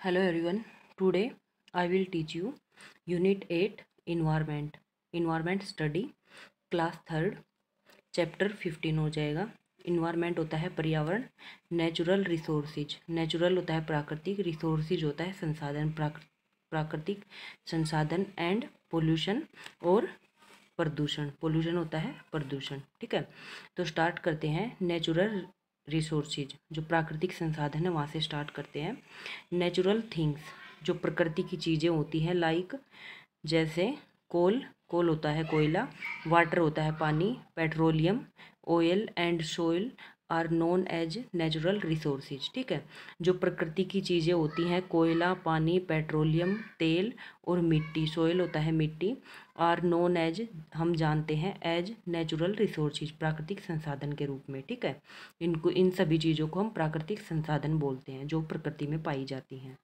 Hello everyone. Today I will teach you Unit 8 Environment Study Class 3rd Chapter 15 हो जाएगा। Environment होता है पर्यावरण, नेचुरल रिसोर्सेज, नेचुरल होता है प्राकृतिक, रिसोर्सेज होता है संसाधन, प्राकृतिक संसाधन, एंड पोल्यूशन और प्रदूषण, पोल्यूशन होता है प्रदूषण। ठीक है, तो स्टार्ट करते हैं। नेचुरल रिसोर्सेज जो प्राकृतिक संसाधन है वहाँ से स्टार्ट करते हैं। नेचुरल थिंग्स जो प्रकृति की चीज़ें होती हैं, लाइक जैसे कोल होता है कोयला, वाटर होता है पानी, petroleum, oil and soil are known as natural resources. ठीक है, जो प्रकृति की चीज़ें होती हैं, कोयला, पानी, पेट्रोलियम, तेल और मिट्टी, सोइल होता है मिट्टी, आर नोन एज हम जानते हैं एज नेचुरल रिसोर्सेज, प्राकृतिक संसाधन के रूप में। ठीक है, इन सभी चीज़ों को हम प्राकृतिक संसाधन बोलते हैं जो प्रकृति में पाई जाती हैं।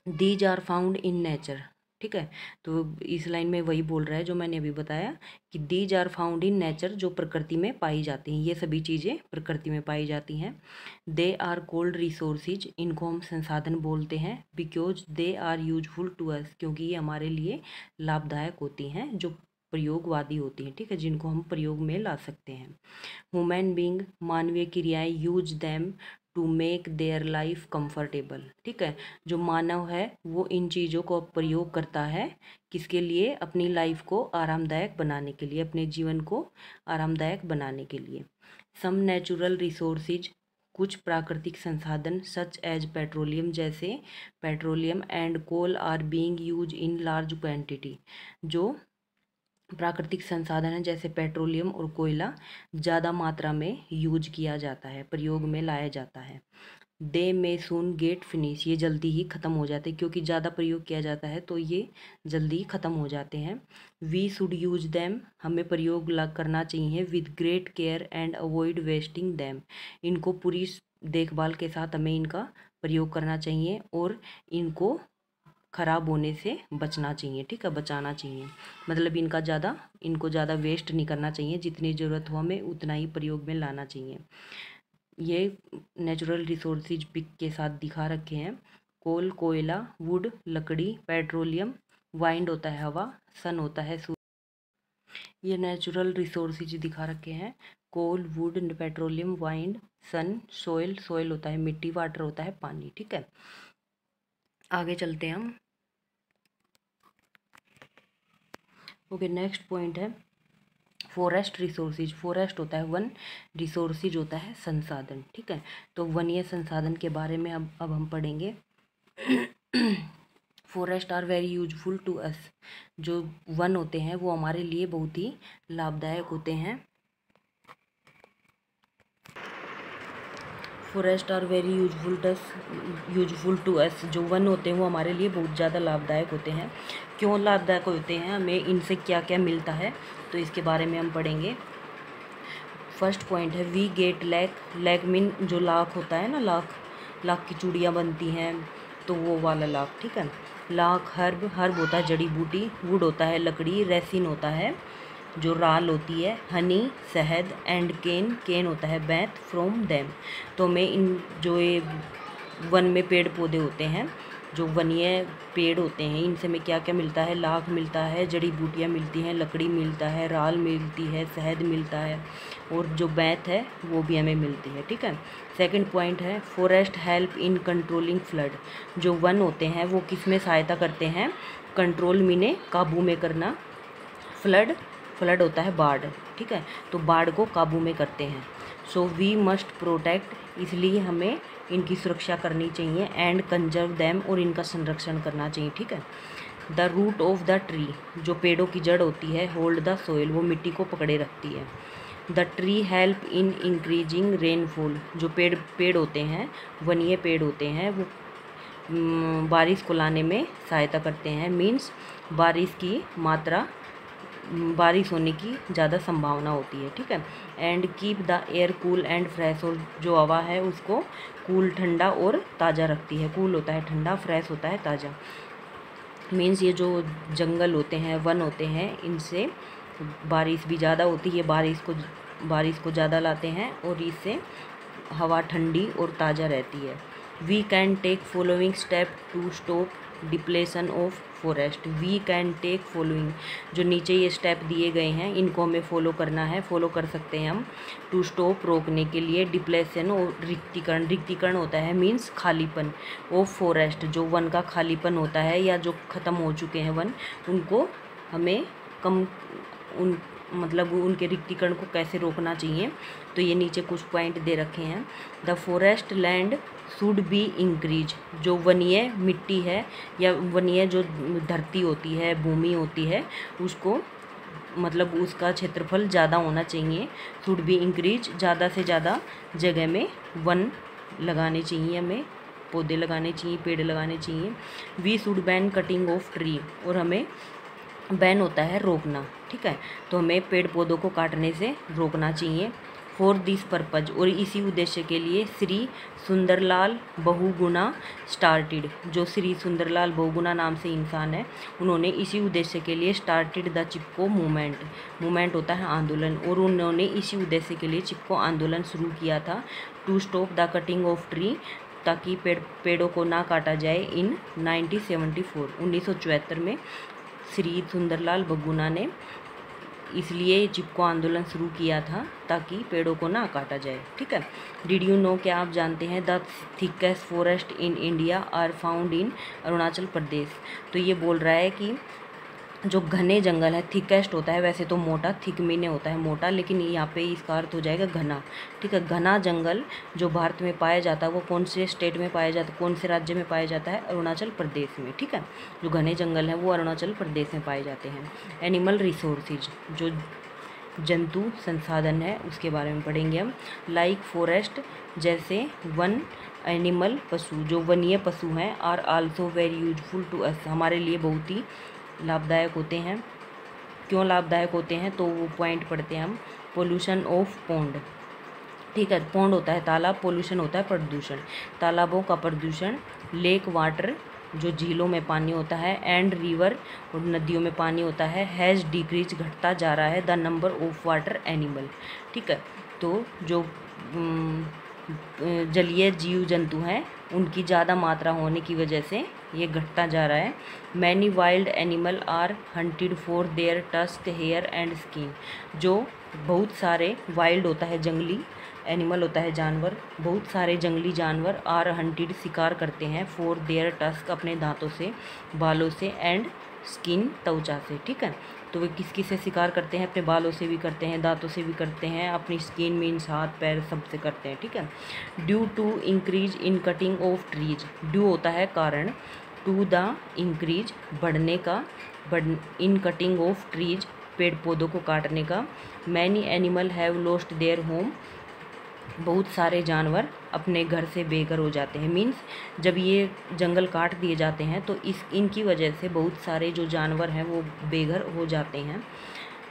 These are found in nature. ठीक है, तो इस लाइन में वही बोल रहा है जो मैंने अभी बताया कि these are found in nature, जो प्रकृति में पाई जाती हैं, ये सभी चीज़ें प्रकृति में पाई जाती हैं। दे आर कोल्ड रिसोर्सेज, इनको हम संसाधन बोलते हैं, because they are useful to us, क्योंकि ये हमारे लिए लाभदायक होती हैं, जो प्रयोगवादी होती हैं। ठीक है, जिनको हम प्रयोग में ला सकते हैं। ह्यूमन बींग, मानवीय क्रियाएं, use them to make their life comfortable. ठीक है, जो मानव है वो इन चीज़ों को प्रयोग करता है, किसके लिए? अपनी लाइफ को आरामदायक बनाने के लिए, अपने जीवन को आरामदायक बनाने के लिए। सम नेचुरल रिसोर्सेज, कुछ प्राकृतिक संसाधन, सच एज पेट्रोलियम, जैसे petroleum and coal are being use in large quantity, जो प्राकृतिक संसाधन है जैसे पेट्रोलियम और कोयला ज़्यादा मात्रा में यूज किया जाता है, प्रयोग में लाया जाता है। दे में सून गेट फिनिश, ये जल्दी ही ख़त्म हो जाते हैं, क्योंकि ज़्यादा प्रयोग किया जाता है तो ये जल्दी ख़त्म हो जाते हैं। वी शुड यूज दैम, हमें प्रयोग करना चाहिए with great care and avoid wasting them, इनको पूरी देखभाल के साथ हमें इनका प्रयोग करना चाहिए और इनको ख़राब होने से बचना चाहिए। ठीक है, बचाना चाहिए, मतलब इनको ज़्यादा वेस्ट नहीं करना चाहिए, जितनी ज़रूरत हो हमें उतना ही प्रयोग में लाना चाहिए। ये नेचुरल रिसोर्सेज पिक के साथ दिखा रखे हैं। कोल कोयला, वुड लकड़ी, पेट्रोलियम, वाइंड होता है हवा, सन होता है सूर्य। ये नेचुरल रिसोर्सेज दिखा रखे हैं। Coal, wood, petroleum, wind, sun, soil होता है मिट्टी, वाटर होता है पानी। ठीक है, आगे चलते हैं हम। ओके, नेक्स्ट पॉइंट है फॉरेस्ट रिसोर्सेज। फॉरेस्ट होता है वन, रिसोर्सेज होता है संसाधन। ठीक है, तो वनीय संसाधन के बारे में अब हम पढ़ेंगे। Forest are very useful to us, जो वन होते हैं वो हमारे लिए बहुत ही लाभदायक होते हैं। Forest are very useful to us, जो वन होते हैं वो हमारे लिए बहुत ज़्यादा लाभदायक होते हैं। क्यों लाभदायक होते हैं, हमें इनसे क्या क्या मिलता है, तो इसके बारे में हम पढ़ेंगे। फर्स्ट पॉइंट है वी गेट लैक मीन जो लाख होता है ना, लाख की चूड़ियाँ बनती हैं, तो वो वाला लाख। ठीक है, लाख, हर्ब होता है जड़ी बूटी, वुड होता है लकड़ी, रेसिन होता है जो राल होती है, हनी शहद, एंड केन होता है बैंत, फ्रॉम देम। तो मैं इन जो ये वन में पेड़ पौधे होते हैं, जो वनीय पेड़ होते हैं, इनसे में क्या क्या मिलता है? लाख मिलता है, जड़ी बूटियाँ मिलती हैं, लकड़ी मिलता है, राल मिलती है, शहद मिलता है, और जो बैंत है वो भी हमें मिलती है। ठीक है, सेकंड पॉइंट है forest help in controlling flood, जो वन होते हैं वो किस में सहायता करते हैं? कंट्रोल मीने काबू में करना, फ्लड होता है बाढ़। ठीक है, तो बाढ़ को काबू में करते हैं। सो वी मस्ट प्रोटेक्ट, इसलिए हमें इनकी सुरक्षा करनी चाहिए, एंड कंजर्व दैम, और इनका संरक्षण करना चाहिए। ठीक है, the root of the tree, जो पेड़ों की जड़ होती है, होल्ड द सोइल, वो मिट्टी को पकड़े रखती है। The tree help in increasing rainfall, जो पेड़ होते हैं, वनीय पेड़ होते हैं, वो बारिश को लाने में सहायता करते हैं, मीन्स बारिश होने की ज़्यादा संभावना होती है। ठीक है, and keep the air cool and fresh, और जो हवा है उसको कूल, ठंडा और ताज़ा रखती है। कूल होता है ठंडा, फ्रेश होता है ताज़ा। मीन्स ये जो जंगल होते हैं, वन होते हैं, इनसे बारिश भी ज़्यादा होती है, बारिश को ज़्यादा लाते हैं, और इससे हवा ठंडी और ताज़ा रहती है। We can take following step to stop depletion of forest. We can take following, जो नीचे ये स्टेप दिए गए हैं इनको हमें फॉलो करना है, फॉलो कर सकते हैं हम। टू स्टॉप रोकने के लिए, डिप्लेशन और रिक्तीकरण, रिक्तीकरण होता है मीन्स खालीपन, ऑफ फॉरेस्ट जो वन का खालीपन होता है या जो ख़त्म हो चुके हैं वन, उनको हमें कम उन मतलब उनके रिक्तीकरण को कैसे रोकना चाहिए। तो ये नीचे कुछ पॉइंट दे रखे हैं। The forest land should be increase, जो वनीय मिट्टी है या वनीय जो धरती होती है, भूमि होती है, उसको मतलब उसका क्षेत्रफल ज़्यादा होना चाहिए। शुड बी इंक्रीज, ज़्यादा से ज़्यादा जगह में वन लगाने चाहिए, हमें पौधे लगाने चाहिए, पेड़ लगाने चाहिए। We should ban cutting of tree, और हमें बैन होता है रोकना, ठीक है, तो हमें पेड़ पौधों को काटने से रोकना चाहिए। फॉर दिस पर्पज, और इसी उद्देश्य के लिए श्री सुंदरलाल बहुगुणा स्टार्टेड, जो श्री सुंदरलाल बहुगुणा नाम से इंसान है, उन्होंने इसी उद्देश्य के लिए started the Chipko movement, movement होता है आंदोलन, और उन्होंने इसी उद्देश्य के लिए चिपको आंदोलन शुरू किया था। To stop the cutting of tree, ताकि पेड़ों को ना काटा जाए। इन 1974 में श्री सुंदरलाल बहुगुणा ने इसलिए चिपको आंदोलन शुरू किया था ताकि पेड़ों को ना काटा जाए, ठीक है। डिड यू नो, क्या आप जानते हैं, the thickest forest in India are found in Arunachal Pradesh. तो ये बोल रहा है कि जो घने जंगल है, थिकेस्ट होता है वैसे तो मोटा, थिक मीने होता है मोटा, लेकिन यहाँ पे इसका अर्थ हो जाएगा घना, ठीक है। घना जंगल जो भारत में पाया जाता है वो कौन से स्टेट में पाया जाता है, कौन से राज्य में पाया जाता है, अरुणाचल प्रदेश में, ठीक है। जो घने जंगल है वो अरुणाचल प्रदेश में पाए जाते हैं। एनिमल रिसोर्सेज, जो जंतु संसाधन है उसके बारे में पढ़ेंगे हम। लाइक फॉरेस्ट, जैसे वन एनिमल पशु, जो वनीय पशु हैं, are also very useful to us, हमारे लिए बहुत ही लाभदायक होते हैं। क्यों लाभदायक होते हैं, तो वो पॉइंट पढ़ते हैं हम। पोल्यूशन ऑफ पॉन्ड, ठीक है, पॉन्ड होता है तालाब, पोल्यूशन होता है प्रदूषण, तालाबों का प्रदूषण। लेक वाटर, जो झीलों में पानी होता है, एंड रिवर, और नदियों में पानी होता है, हैज़ डिक्रीज, घटता जा रहा है, the number of water animal, ठीक है। तो जो जलीय जीव जंतु हैं उनकी ज़्यादा मात्रा होने की वजह से ये घटता जा रहा है। Many wild animal are hunted for their tusk, hair and skin, जो बहुत सारे वाइल्ड होता है जंगली एनिमल होता है जानवर, बहुत सारे जंगली जानवर आर हंटेड, शिकार करते हैं, फॉर देयर टस्क, अपने दांतों से, बालों से, एंड स्किन, त्वचा से, ठीक है। तो वे किस किस से शिकार करते हैं, अपने बालों से भी करते हैं, दांतों से भी करते हैं, अपनी स्किन मीन्स हाथ पैर सबसे करते हैं, ठीक है। Due to increase in cutting of trees, due होता है कारण, टू द इंक्रीज बढ़ने का, इन कटिंग ऑफ ट्रीज पेड़ पौधों को काटने का। Many animal have lost their home, बहुत सारे जानवर अपने घर से बेघर हो जाते हैं, मीन्स जब ये जंगल काट दिए जाते हैं तो इनकी वजह से बहुत सारे जो जानवर हैं वो बेघर हो जाते हैं।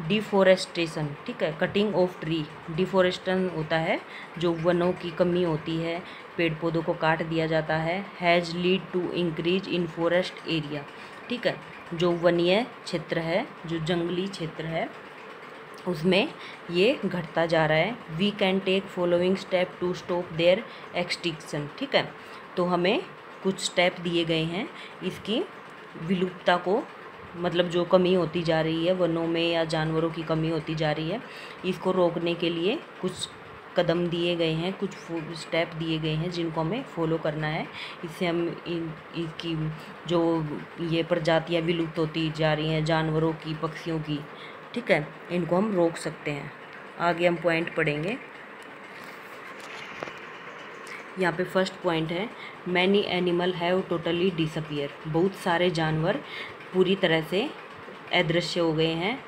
डिफॉरेस्टेशन, ठीक है, कटिंग ऑफ ट्री, डिफॉरेस्टेशन होता है जो वनों की कमी होती है, पेड़ पौधों को काट दिया जाता है। Has lead to increase in forest area, ठीक है, जो वनीय क्षेत्र है, जो जंगली क्षेत्र है उसमें ये घटता जा रहा है। We can take following step to stop their extinction, ठीक है। तो हमें कुछ स्टेप दिए गए हैं इसकी विलुप्तता को, मतलब जो कमी होती जा रही है वनों में या जानवरों की कमी होती जा रही है, इसको रोकने के लिए कुछ कदम दिए गए हैं, कुछ स्टेप दिए गए हैं जिनको हमें फॉलो करना है। इससे हम इनकी जो ये प्रजातियाँ विलुप्त होती जा रही हैं जानवरों की, पक्षियों की, ठीक है, इनको हम रोक सकते हैं। आगे हम पॉइंट पढ़ेंगे। यहाँ पे फर्स्ट पॉइंट है, many animal have totally disappear, बहुत सारे जानवर पूरी तरह से अदृश्य हो गए हैं।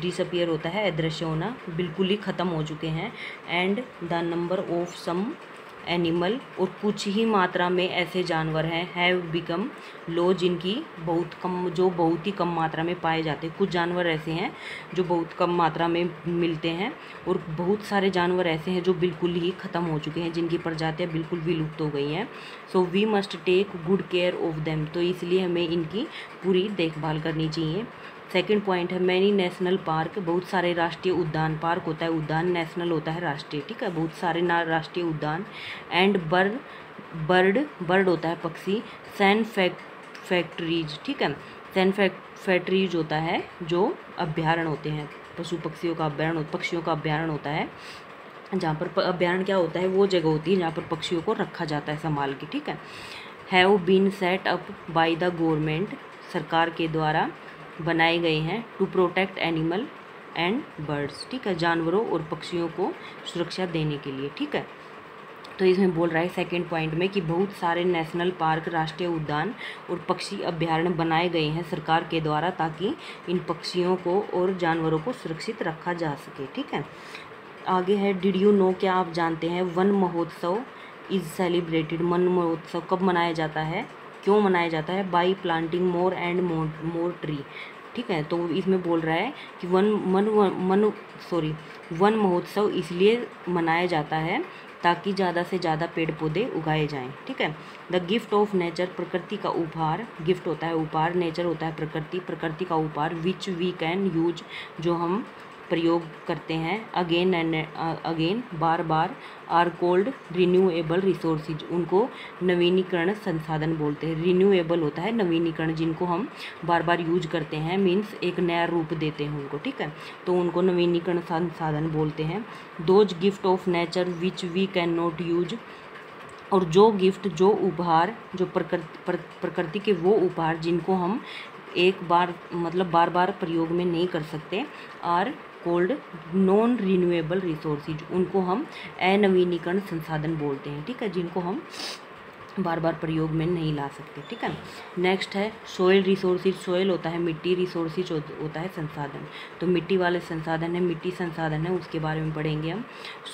डिसअपियर होता है अदृश्य होना, बिल्कुल ही ख़त्म हो चुके हैं। And the number of some animal, और कुछ ही मात्रा में ऐसे जानवर हैं, हैव बिकम लो, जिनकी बहुत कम, जो बहुत ही कम मात्रा में पाए जाते हैं। कुछ जानवर ऐसे हैं जो बहुत कम मात्रा में मिलते हैं, और बहुत सारे जानवर ऐसे हैं जो बिल्कुल ही ख़त्म हो चुके हैं, जिनकी प्रजातियाँ बिल्कुल विलुप्त हो गई हैं। So we must take good care of them, तो इसलिए हमें इनकी पूरी देखभाल करनी चाहिए। सेकंड पॉइंट है, मैनी नेशनल पार्क, बहुत सारे राष्ट्रीय उद्यान, पार्क होता है उद्यान, नेशनल होता है राष्ट्रीय, ठीक है, बहुत सारे राष्ट्रीय उद्यान। एंड बर्ड बर्ड होता है पक्षी, सैन फैक्ट्रीज, ठीक है, सैन फैक्ट्रीज होता है जो अभ्यारण्य होते हैं, पशु पक्षियों का अभ्यारण्य, पक्षियों का अभ्यारण्य होता है, जहाँ पर अभ्यारण्य क्या होता है, वो जगह होती है जहाँ पर पक्षियों को रखा जाता है संभाल के, ठीक है। Have been set up by the government, सरकार के द्वारा बनाए गए हैं, to protect animal and birds, ठीक है, जानवरों और पक्षियों को सुरक्षा देने के लिए, ठीक है। तो इसमें बोल रहा है सेकंड पॉइंट में कि बहुत सारे नेशनल पार्क, राष्ट्रीय उद्यान और पक्षी अभ्यारण्य बनाए गए हैं सरकार के द्वारा ताकि इन पक्षियों को और जानवरों को सुरक्षित रखा जा सके, ठीक है। आगे है डिड यू नो, क्या आप जानते हैं, वन महोत्सव इज़ सेलिब्रेटेड, वन महोत्सव कब मनाया जाता है, क्यों मनाया जाता है, by planting more and more tree, ठीक है। तो इसमें बोल रहा है कि वन महोत्सव इसलिए मनाया जाता है ताकि ज़्यादा से ज़्यादा पेड़ पौधे उगाए जाएं, ठीक है। द गिफ्ट ऑफ नेचर, प्रकृति का उपहार, गिफ्ट होता है उपहार, नेचर होता है प्रकृति, प्रकृति का उपहार, विच वी कैन यूज, जो हम प्रयोग करते हैं, अगेन एंड अगेन, बार बार, आर कोल्ड रिन्यूएबल रिसोर्सेज, उनको नवीनीकरण संसाधन बोलते हैं। रिन्यूएबल होता है नवीनीकरण, जिनको हम बार बार यूज करते हैं, मीन्स एक नया रूप देते हैं उनको, ठीक है, तो उनको नवीनीकरण संसाधन बोलते हैं। Those gift of nature which we can not use, और जो गिफ्ट, जो उपहार, जो प्रकृति के वो उपहार जिनको हम एक बार मतलब बार बार प्रयोग में नहीं कर सकते, are called non renewable resources, उनको हम अनवीनीकरण संसाधन बोलते हैं, ठीक है, जिनको हम बार बार प्रयोग में नहीं ला सकते, ठीक है। नेक्स्ट है सोयल रिसोर्सेज, सोयल होता है मिट्टी, रिसोर्सेज होता है संसाधन, तो मिट्टी वाले संसाधन है, मिट्टी संसाधन है, उसके बारे में पढ़ेंगे हम।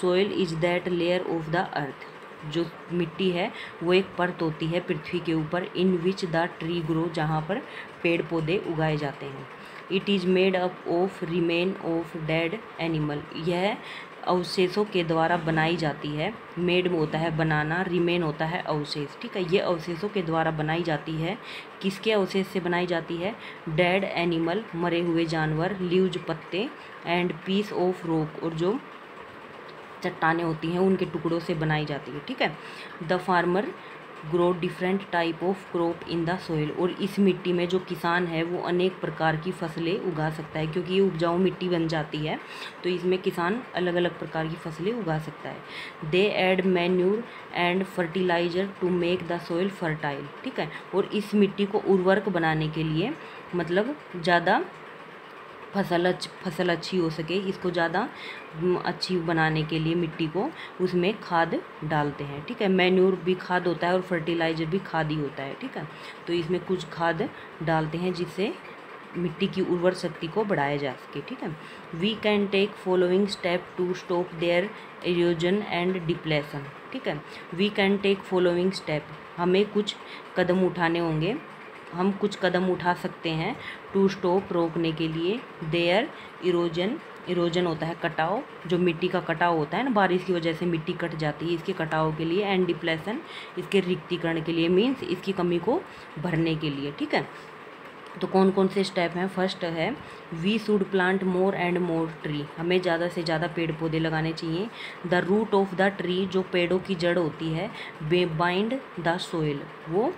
Soil is that layer of the earth, जो मिट्टी है वो एक परत होती है पृथ्वी के ऊपर, इन विच द ट्री ग्रो, जहाँ पर पेड़ पौधे उगाए जाते हैं। It is made up of remain of dead animal, यह अवशेषों के द्वारा बनाई जाती है, मेड होता है बनाना, रिमेन होता है अवशेष, ठीक है, ये अवशेषों के द्वारा बनाई जाती है। किसके अवशेष से बनाई जाती है, डेड एनिमल, मरे हुए जानवर, लीव्स पत्ते, एंड पीस ऑफ रॉक, और जो चट्टानें होती हैं उनके टुकड़ों से बनाई जाती है, ठीक है। The farmer grow different type of crop in the soil, और इस मिट्टी में जो किसान है वो अनेक प्रकार की फसलें उगा सकता है, क्योंकि ये उपजाऊ मिट्टी बन जाती है तो इसमें किसान अलग अलग प्रकार की फसलें उगा सकता है। They add manure and fertiliser to make the soil fertile, ठीक है, और इस मिट्टी को उर्वरक बनाने के लिए, मतलब ज़्यादा फसल अच्छी हो सके, इसको ज़्यादा अच्छी बनाने के लिए मिट्टी को उसमें खाद डालते हैं, ठीक है। मैन्यूर भी खाद होता है और फर्टिलाइजर भी खाद ही होता है, ठीक है, तो इसमें कुछ खाद डालते हैं जिससे मिट्टी की उर्वर शक्ति को बढ़ाया जा सके, ठीक है। We can take following step to stop their erosion and depletion, ठीक है। We can take following step, हमें कुछ कदम उठाने होंगे, हम कुछ कदम उठा सकते हैं, टू स्टॉप, रोकने के लिए, देयर इरोजन होता है कटाव, जो मिट्टी का कटाव होता है ना, बारिश की वजह से मिट्टी कट जाती है, इसके कटाव के लिए, एंड डिप्लेशन, इसके रिक्तीकरण के लिए, मीन्स इसकी कमी को भरने के लिए, ठीक है। तो कौन कौन से स्टेप हैं, फर्स्ट है we should plant more and more tree, हमें ज़्यादा से ज़्यादा पेड़ पौधे लगाने चाहिए। The root of the tree, जो पेड़ों की जड़ होती है, बाइंड द सोइल, वो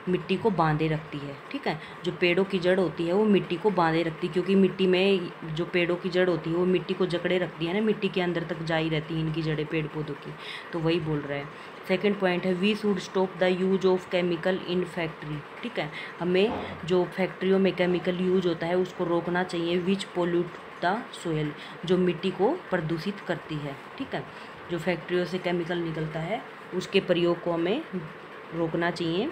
मिट्टी को बांधे रखती है, ठीक है, जो पेड़ों की जड़ होती है वो मिट्टी को बांधे रखती है, क्योंकि मिट्टी में जो पेड़ों की जड़ होती है वो मिट्टी को जकड़े रखती है ना, मिट्टी के अंदर तक जाई रहती है इनकी जड़ें पेड़ पौधों की, तो वही बोल रहा है। सेकंड पॉइंट है we should stop the use of chemical in factory, ठीक है, हमें जो फैक्ट्रियों में केमिकल यूज होता है उसको रोकना चाहिए। विच पोल्यूट द सोयल, जो मिट्टी को प्रदूषित करती है, ठीक है, जो फैक्ट्रियों से केमिकल निकलता है उसके प्रयोग को हमें रोकना चाहिए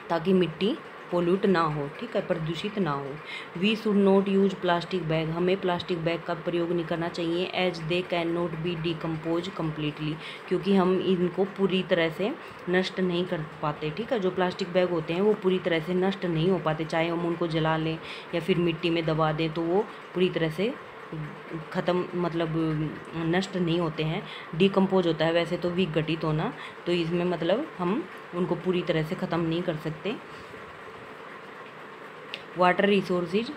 ताकि मिट्टी पोल्यूट ना हो, ठीक है, प्रदूषित ना हो। We should not use plastic bag, हमें प्लास्टिक बैग का प्रयोग नहीं करना चाहिए, as they can not be decompose completely, क्योंकि हम इनको पूरी तरह से नष्ट नहीं कर पाते, ठीक है, जो प्लास्टिक बैग होते हैं वो पूरी तरह से नष्ट नहीं हो पाते, चाहे हम उनको जला लें या फिर मिट्टी में दबा दें तो वो पूरी तरह से ख़त्म, मतलब नष्ट नहीं होते हैं। डिकम्पोज होता है वैसे तो विघटित होना, तो इसमें मतलब हम उनको पूरी तरह से ख़त्म नहीं कर सकते। वाटर रिसोर्सेज,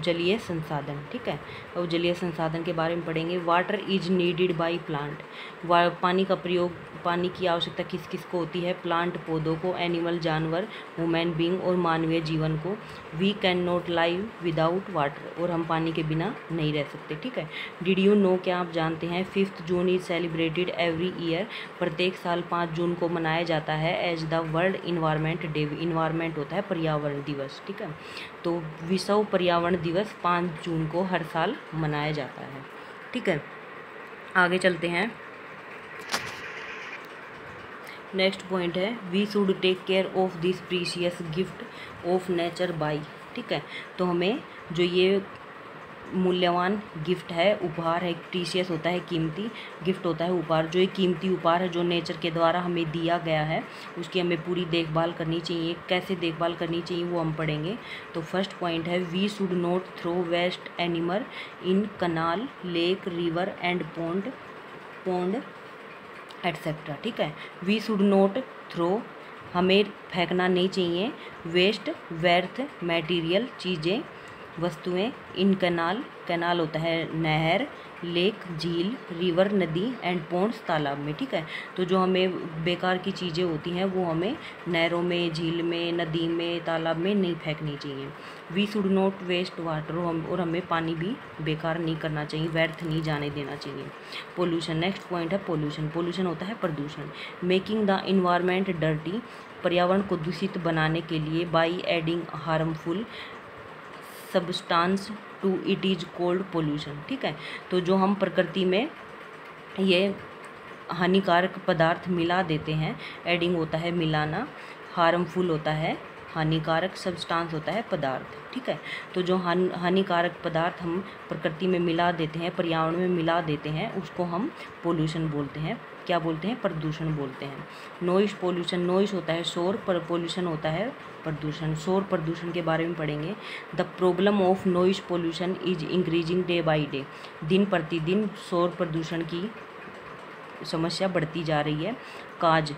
जलीय संसाधन, ठीक है, और जलीय संसाधन के बारे में पढ़ेंगे। Water is needed by plant, पानी का प्रयोग पानी की आवश्यकता किस किस को होती है? प्लांट पौधों को, एनिमल जानवर, ह्यूमन बीइंग और मानवीय जीवन को। We can not live without water, और हम पानी के बिना नहीं रह सकते, ठीक है। डिड यू नो, क्या आप जानते हैं? 5 June is celebrated every year, प्रत्येक साल 5 जून को मनाया जाता है as the world environment day. Environment होता है पर्यावरण दिवस, ठीक है। तो विश्व पर्यावरण दिवस 5 जून को हर साल मनाया जाता है, ठीक है। आगे चलते हैं। नेक्स्ट पॉइंट है we should take care of this precious gift of nature by, ठीक है। तो हमें जो ये मूल्यवान गिफ्ट है, उपहार है, प्रीशियस होता है कीमती, गिफ्ट होता है उपहार, जो ये कीमती उपहार है जो नेचर के द्वारा हमें दिया गया है, उसकी हमें पूरी देखभाल करनी चाहिए। कैसे देखभाल करनी चाहिए वो हम पढ़ेंगे। तो फर्स्ट पॉइंट है we should not throw waste animal in canal, lake, river and pond etcetera, ठीक है। वी शुड नॉट थ्रो, हमें फेंकना नहीं चाहिए, वेस्ट व्यर्थ मटेरियल चीज़ें, वस्तुएं, इन कैनाल, कैनाल होता है नहर, लेक झील, रिवर नदी एंड पॉन्ड्स तालाब में, ठीक है। तो जो हमें बेकार की चीज़ें होती हैं वो हमें नहरों में, झील में, नदी में, तालाब में नहीं फेंकनी चाहिए। We should not waste water, और हमें पानी भी बेकार नहीं करना चाहिए, व्यर्थ नहीं जाने देना चाहिए। पोल्यूशन, नेक्स्ट पॉइंट है पोल्यूशन। पोल्यूशन होता है प्रदूषण। मेकिंग द इन्वायरमेंट डर्टी, पर्यावरण को दूषित बनाने के लिए, by adding harmful substance to it is called pollution, ठीक है। तो जो हम प्रकृति में ये हानिकारक पदार्थ मिला देते हैं, एडिंग होता है मिलाना, हार्मफुल होता है हानिकारक, सब्सटेंस होता है पदार्थ, ठीक है। तो जो हानिकारक पदार्थ हम प्रकृति में मिला देते हैं, पर्यावरण में मिला देते हैं, उसको हम पोल्यूशन बोलते हैं। क्या बोलते हैं? प्रदूषण बोलते हैं। नॉइस पोल्यूशन, नॉइस होता है शोर, पर पोल्यूशन होता है प्रदूषण। शोर प्रदूषण के बारे में पढ़ेंगे। The problem of noise pollution is increasing day by day, दिन प्रतिदिन शोर प्रदूषण की समस्या बढ़ती जा रही है। काज,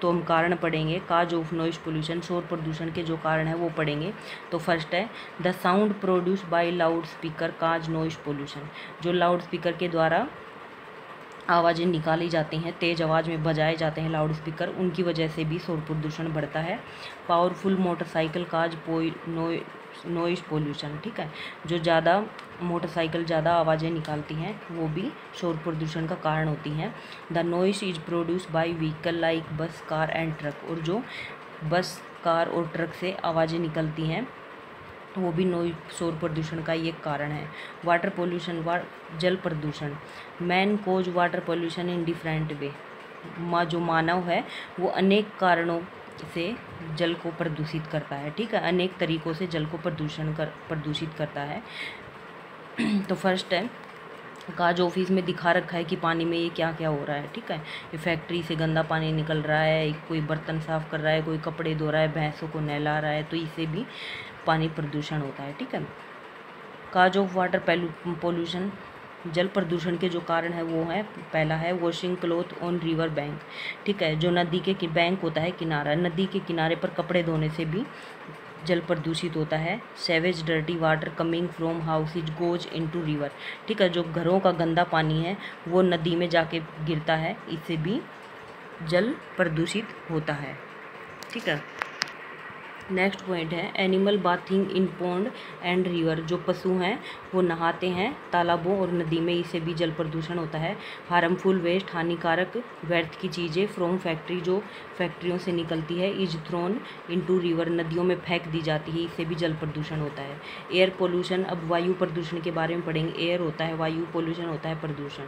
तो हम कारण पढ़ेंगे। काज ऑफ नॉइस पोल्यूशन, शोर प्रदूषण के जो कारण है वो पढ़ेंगे। तो फर्स्ट है the sound produce by loud speaker cause noise pollution, जो लाउड स्पीकर के द्वारा आवाज़ें निकाली जाती हैं, तेज़ आवाज़ में बजाए जाते हैं लाउड स्पीकर, उनकी वजह से भी शोर प्रदूषण बढ़ता है। पावरफुल मोटरसाइकिल काज नॉइस पोल्यूशन, ठीक है। जो ज़्यादा मोटरसाइकिल ज़्यादा आवाज़ें निकालती हैं वो भी शोर प्रदूषण का कारण होती हैं। The noise is produce by vehicle like बस, कार एंड ट्रक, और जो बस, कार और ट्रक से आवाज़ें निकलती हैं वो भी नॉइस शोर प्रदूषण का एक कारण है। वाटर पोल्यूशन, जल प्रदूषण। Man cause water pollution in different way, जो मानव है वो अनेक कारणों से जल को प्रदूषित करता है, ठीक है। अनेक तरीकों से जल को प्रदूषित करता है। तो फर्स्ट है काज ऑफिस में दिखा रखा है कि पानी में ये क्या क्या हो रहा है, ठीक है। ये फैक्ट्री से गंदा पानी निकल रहा है, कोई बर्तन साफ़ कर रहा है, कोई कपड़े धो रहा है, भैंसों को नहला रहा है, तो इससे भी पानी प्रदूषण होता है, ठीक है। काज ऑफ वाटर पोल्यूशन, जल प्रदूषण के जो कारण है वो है, पहला है washing cloth on river bank, ठीक है। जो नदी के बैंक होता है किनारा, नदी के किनारे पर कपड़े धोने से भी जल प्रदूषित होता है। Sewage dirty water coming from houses goes into river, ठीक है। जो घरों का गंदा पानी है वो नदी में जाके गिरता है, इससे भी जल प्रदूषित होता है, ठीक है। नेक्स्ट पॉइंट है animal bathing in pond and river, जो पशु हैं वो नहाते हैं तालाबों और नदी में, इससे भी जल प्रदूषण होता है। हार्मफुल वेस्ट, हानिकारक व्यर्थ की चीज़ें फ्रॉम फैक्ट्री, जो फैक्ट्रियों से निकलती है, इज थ्रोन इनटू रिवर, नदियों में फेंक दी जाती है, इससे भी जल प्रदूषण होता है। एयर पोल्यूशन, अब वायु प्रदूषण के बारे में पढ़ेंगे। एयर होता है वायु, पोल्यूशन होता है प्रदूषण।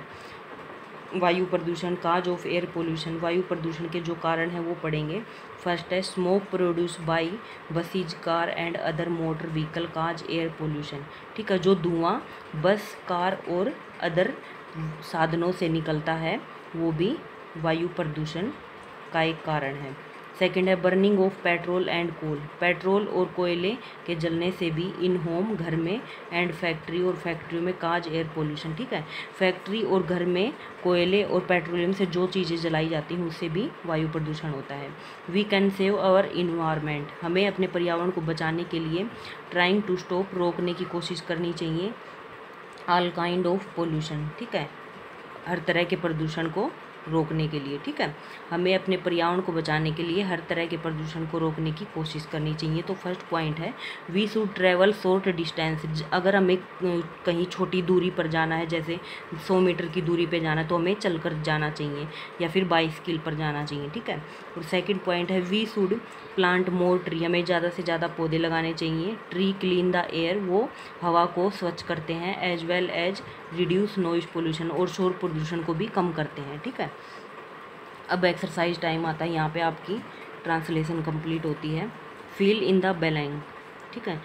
वायु प्रदूषण, काज ऑफ एयर पोल्यूशन, वायु प्रदूषण के जो कारण हैं वो पढ़ेंगे। फर्स्ट है smoke produce by buses, car and other motor vehicle cause air pollution, ठीक है। जो धुआं बस, कार और अदर साधनों से निकलता है वो भी वायु प्रदूषण का एक कारण है। सेकंड है burning of petrol and coal, petrol और कोयले के जलने से भी इन होम, घर में, एंड फैक्ट्री, और फैक्ट्रियों में काज एयर पोल्यूशन, ठीक है। फैक्ट्री और घर में कोयले और पेट्रोलियम से जो चीज़ें जलाई जाती हैं उससे भी वायु प्रदूषण होता है। We can save our environment, हमें अपने पर्यावरण को बचाने के लिए ट्राइंग टू स्टॉप, रोकने की कोशिश करनी चाहिए। ऑल काइंड ऑफ पोल्यूशन, ठीक है, हर तरह के प्रदूषण को रोकने के लिए, ठीक है। हमें अपने पर्यावरण को बचाने के लिए हर तरह के प्रदूषण को रोकने की कोशिश करनी चाहिए। तो फर्स्ट पॉइंट है we should travel short distance. अगर हमें कहीं छोटी दूरी पर जाना है, जैसे 100 मीटर की दूरी पे जाना है, तो हमें चलकर जाना चाहिए या फिर बाइसिकल पर जाना चाहिए, ठीक है। और सेकंड पॉइंट है we should plant more tree. हमें ज़्यादा से ज़्यादा पौधे लगाने चाहिए। ट्री क्लीन द एयर, वो हवा को स्वच्छ करते हैं। As well as reduce noise pollution, और शोर प्रदूषण को भी कम करते हैं, ठीक है। अब एक्सरसाइज टाइम आता है, यहाँ पे आपकी ट्रांसलेशन कंप्लीट होती है। फिल इन द ब्लैंक, ठीक है।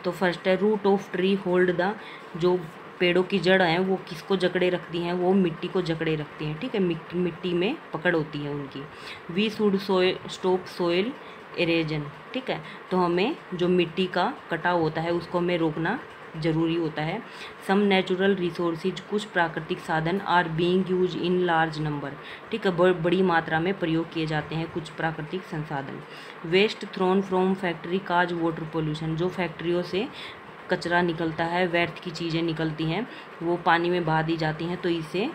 तो फर्स्ट है root of tree hold the, जो पेड़ों की जड़ हैं वो किसको जकड़े रखती हैं, वो मिट्टी को जकड़े रखती हैं, ठीक है। मिट्टी में पकड़ होती है उनकी। वी शुड स्टॉप सोइल एरेजन, ठीक है। तो हमें जो मिट्टी का कटाव होता है उसको हमें रोकना जरूरी होता है। सम नेचुरल रिसोर्सेज, कुछ प्राकृतिक साधन are being use in large number, ठीक है, बड़ी मात्रा में प्रयोग किए जाते हैं कुछ प्राकृतिक संसाधन। Waste thrown from factory cause water pollution, जो फैक्ट्रियों से कचरा निकलता है, व्यर्थ की चीज़ें निकलती हैं, वो पानी में बहा दी जाती हैं, तो इससे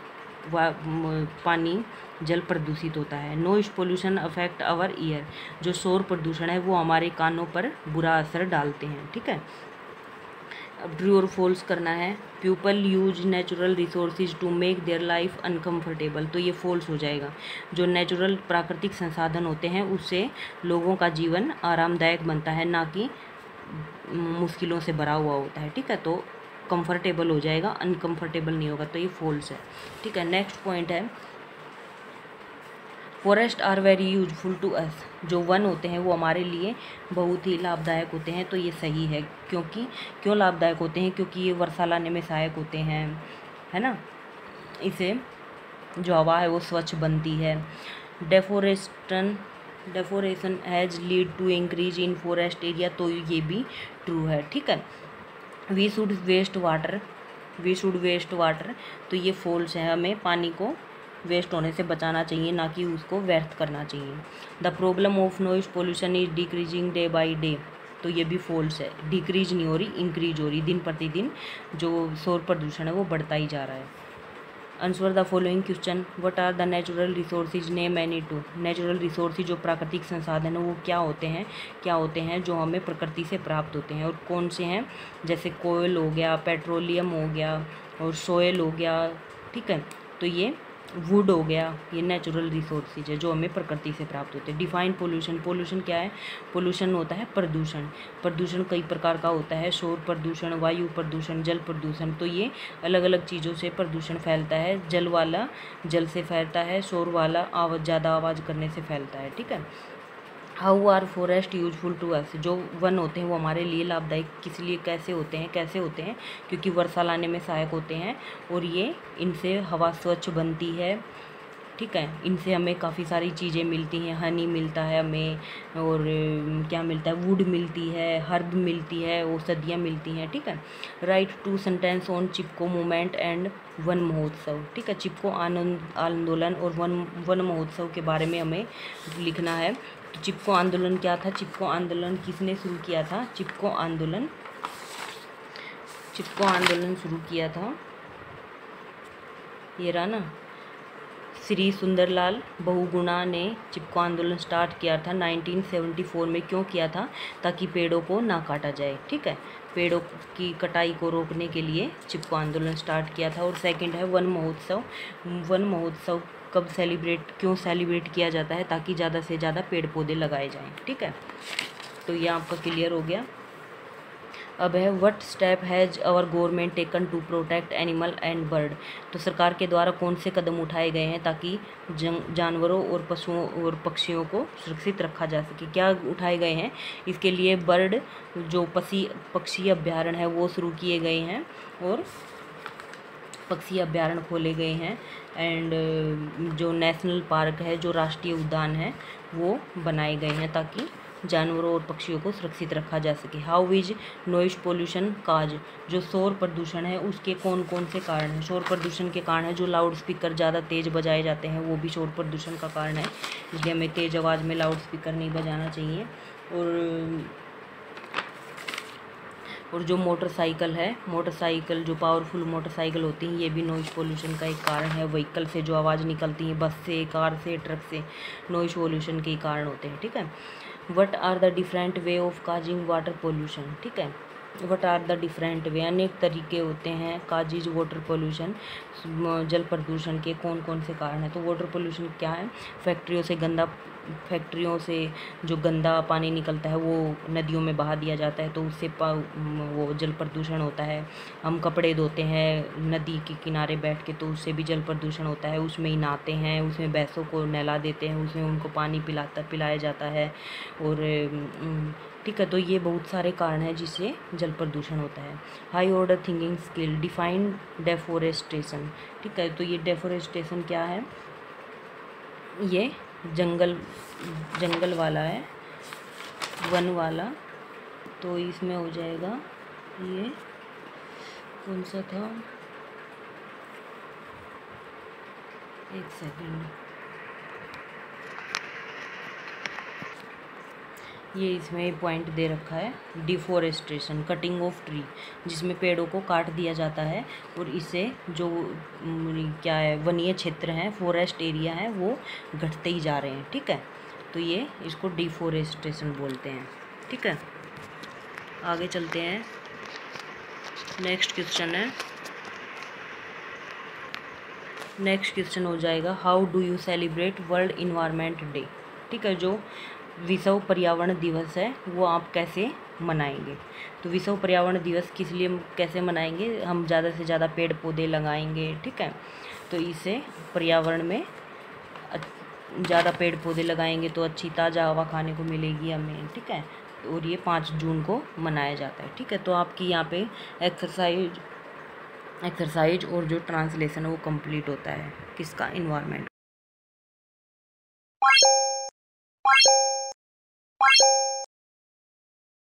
पानी जल प्रदूषित होता है। Noise pollution affect our ear, जो शोर प्रदूषण है वो हमारे कानों पर बुरा असर डालते हैं, ठीक है। अब ट्रू और फॉल्स करना है। People use natural resources to make their life uncomfortable, तो ये फॉल्स हो जाएगा। जो नेचुरल प्राकृतिक संसाधन होते हैं उससे लोगों का जीवन आरामदायक बनता है, ना कि मुश्किलों से भरा हुआ होता है, ठीक है। तो कंफर्टेबल हो जाएगा, अनकंफर्टेबल नहीं होगा, तो ये फॉल्स है, ठीक है। नेक्स्ट पॉइंट है forest are very useful to us, जो वन होते हैं वो हमारे लिए बहुत ही लाभदायक होते हैं, तो ये सही है। क्यों लाभदायक होते हैं? क्योंकि ये वर्षा लाने में सहायक होते हैं, है ना। इसे जो हवा है वो स्वच्छ बनती है। Deforestation has lead to increase in forest area, तो ये भी ट्रू है, ठीक है। वी शुड वेस्ट वाटर, तो ये फॉल्स है। हमें पानी को वेस्ट होने से बचाना चाहिए, ना कि उसको व्यर्थ करना चाहिए। The problem of noise pollution is decreasing day by day, तो ये भी फॉल्स है। डिक्रीज नहीं हो रही, इंक्रीज हो रही। दिन प्रतिदिन जो शोर प्रदूषण है वो बढ़ता ही जा रहा है। Answer the following question, what are the natural resources, name any two. Natural resources जो प्राकृतिक संसाधन है वो क्या होते हैं जो हमें प्रकृति से प्राप्त होते हैं, और कौन से हैं? जैसे कोयल हो गया, पेट्रोलियम हो गया, और सोयल हो गया, ठीक है। तो ये वुड हो गया, ये नेचुरल रिसोर्सेज है जो हमें प्रकृति से प्राप्त होते हैं। डिफाइन पोल्यूशन क्या है? पोल्यूशन होता है प्रदूषण कई प्रकार का होता है। शोर प्रदूषण, वायु प्रदूषण, जल प्रदूषण, तो ये अलग अलग चीज़ों से प्रदूषण फैलता है। जल वाला जल से फैलता है, शोर वाला ज़्यादा आवाज़ करने से फैलता है, ठीक है। How are forest useful to us, जो वन होते हैं वो हमारे लिए लाभदायक किस लिए कैसे होते हैं? क्योंकि वर्षा लाने में सहायक होते हैं, और ये इनसे हवा स्वच्छ बनती है, ठीक है। इनसे हमें काफ़ी सारी चीज़ें मिलती हैं, हनी मिलता है हमें, और क्या मिलता है, वुड मिलती है, हर्ब मिलती है, औषधियाँ मिलती हैं, ठीक है। Write two sentence on Chipko movement and Van Mahotsav, ठीक है। चिपको आंदोलन और वन महोत्सव के बारे में हमें लिखना है। तो चिपको आंदोलन क्या था? चिपको आंदोलन किसने शुरू किया था? चिपको आंदोलन शुरू किया था, ये रहा ना, श्री सुंदरलाल बहुगुणा ने चिपको आंदोलन स्टार्ट किया था 1974 में। क्यों किया था? ताकि पेड़ों को ना काटा जाए, ठीक है। पेड़ों की कटाई को रोकने के लिए चिपको आंदोलन स्टार्ट किया था। और सेकंड है वन महोत्सव क्यों सेलिब्रेट किया जाता है? ताकि ज़्यादा से ज़्यादा पेड़ पौधे लगाए जाएं, ठीक है। तो ये आपका क्लियर हो गया। अब है what step has our government taken to protect animal and bird, तो सरकार के द्वारा कौन से कदम उठाए गए हैं ताकि जानवरों और पशुओं और पक्षियों को सुरक्षित रखा जा सके? क्या उठाए गए हैं? इसके लिए बर्ड जो पक्षी अभ्यारण्य है वो शुरू किए गए हैं, और पक्षी अभ्यारण्य खोले गए हैं, एंड जो नेशनल पार्क है, जो राष्ट्रीय उद्यान है, वो बनाए गए हैं ताकि जानवरों और पक्षियों को सुरक्षित रखा जा सके। हाउ इज नॉइज पोल्यूशन काज, जो शोर प्रदूषण है उसके कौन कौन से कारण हैं? शोर प्रदूषण के कारण है जो लाउड स्पीकर ज़्यादा तेज़ बजाए जाते हैं, वो भी शोर प्रदूषण का कारण है, इसलिए हमें तेज़ आवाज़ में लाउड स्पीकर नहीं बजाना चाहिए। और जो मोटरसाइकिल जो पावरफुल मोटरसाइकिल होती हैं, ये भी नॉइज़ पोल्यूशन का एक कारण है। व्हीकल से जो आवाज़ निकलती है, बस से, कार से, ट्रक से, नॉइज़ पोल्यूशन के कारण होते हैं। ठीक है। What are the different way of causing water pollution. ठीक है। What are the different way, अनेक तरीके होते हैं काजिज वाटर पोल्यूशन, जल प्रदूषण के कौन कौन से कारण हैं। तो वाटर पोल्यूशन क्या है? फैक्ट्रियों से जो गंदा पानी निकलता है वो नदियों में बहा दिया जाता है, तो उससे वो जल प्रदूषण होता है। हम कपड़े धोते हैं नदी के किनारे बैठ के, तो उससे भी जल प्रदूषण होता है। उसमें ही नहाते हैं, उसमें भैंसों को नहला देते हैं, उसमें उनको पानी पिलाया जाता है। और ठीक है, तो ये बहुत सारे कारण हैं जिससे जल प्रदूषण होता है। High order thinking skill, define deforestation. ठीक है, तो ये डेफोरेस्टेशन क्या है? ये जंगल वाला है, वन वाला। तो इसमें हो जाएगा, ये कौन सा था, एक सेकंड, ये इसमें पॉइंट दे रखा है, डिफोरेस्टेशन, कटिंग ऑफ ट्री, जिसमें पेड़ों को काट दिया जाता है और इससे जो क्या है वनीय क्षेत्र हैं, फॉरेस्ट एरिया है, वो घटते ही जा रहे हैं। ठीक है, तो ये इसको डिफोरेस्टेशन बोलते हैं। ठीक है, आगे चलते हैं। नेक्स्ट क्वेश्चन हो जाएगा, how do you celebrate world environment day. ठीक है, जो विश्व पर्यावरण दिवस है वो आप कैसे मनाएंगे। तो विश्व पर्यावरण दिवस किस लिए कैसे मनाएंगे? हम ज़्यादा से ज़्यादा पेड़ पौधे लगाएंगे। ठीक है, तो इससे पर्यावरण में ज़्यादा पेड़ पौधे लगाएंगे तो अच्छी ताज़ा हवा खाने को मिलेगी हमें। ठीक है, और ये 5 जून को मनाया जाता है। ठीक है, तो आपकी यहाँ पे एक्सरसाइज और जो ट्रांसलेशन है वो कंप्लीट होता है। किसका? इन्वायरमेंट।